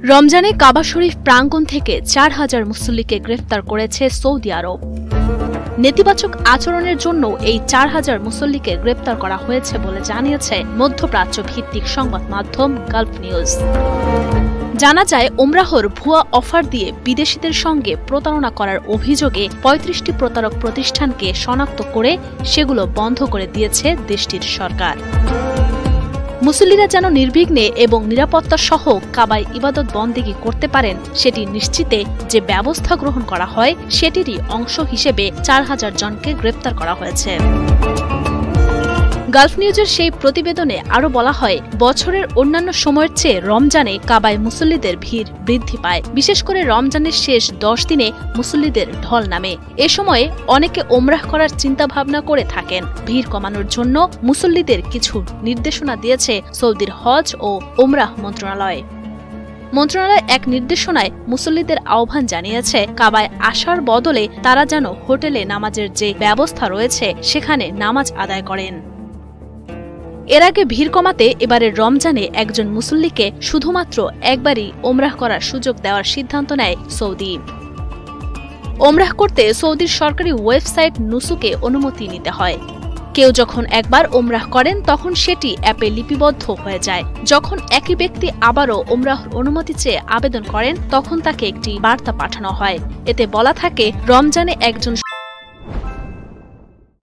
রমজানে কাবা শরীফ প্রাঙ্গণ থেকে ৪,০০০ মুসল্লিকে গ্রেফতার করেছে সৌদি আরব। নেতিবাচক আচরণের জন্য এই ৪,০০০ মুসল্লিকে গ্রেফতার করা হয়েছে বলে জানিয়েছে মধ্যপ্রাচ্য ভিত্তিক সংবাদ মাধ্যম গালফ নিউজ। জানা যায়, ওমরাহর ভুয়া অফার দিয়ে বিদেশিদের সঙ্গে প্রতারণা করার অভিযোগে ৩৫টি প্রতারক প্রতিষ্ঠানকে শনাক্ত করে সেগুলো বন্ধ করে দিয়েছে দেশটির সরকার। মুসল্লিরা যেন নির্বিঘ্নে এবং নিরাপত্তা সহ কাবায় ইবাদত বন্দেগী করতে পারেন সেটি নিশ্চিতে যে ব্যবস্থা গ্রহণ করা হয় সেটিরই অংশ হিসেবে ৪,০০০ জনকে গ্রেফতার করা হয়েছে। গালফ নিউজের সেই প্রতিবেদনে আরও বলা হয়, বছরের অন্যান্য সময়ের চেয়ে রমজানে কাবায় মুসল্লিদের ভিড় বৃদ্ধি পায়। বিশেষ করে রমজানের শেষ ১০ দিনে মুসল্লিদের ঢল নামে। এ সময়ে অনেকে ওমরাহ করার চিন্তাভাবনা করে থাকেন। ভিড় কমানোর জন্য মুসল্লিদের কিছু নির্দেশনা দিয়েছে সৌদির হজ ও ওমরাহ মন্ত্রণালয়। মন্ত্রণালয় এক নির্দেশনায় মুসল্লিদের আহ্বান জানিয়েছে, কাবায় আসার বদলে তারা যেন হোটেলে নামাজের যে ব্যবস্থা রয়েছে সেখানে নামাজ আদায় করেন। এর আগে ভিড় কমাতে এবারের রমজানে একজন মুসল্লিকে শুধুমাত্র একবারই ওমরাহ করার সুযোগ দেওয়ার সিদ্ধান্ত নেয় সৌদি। ওমরাহ করতে সৌদির সরকারি ওয়েবসাইট নুসুকে অনুমতি নিতে হয়। কেউ যখন একবার ওমরাহ করেন তখন সেটি অ্যাপে লিপিবদ্ধ হয়ে যায়। যখন একই ব্যক্তি আবারও ওমরাহর অনুমতি চেয়ে আবেদন করেন তখন তাকে একটি বার্তা পাঠানো হয়। এতে বলা থাকে, রমজানে একজন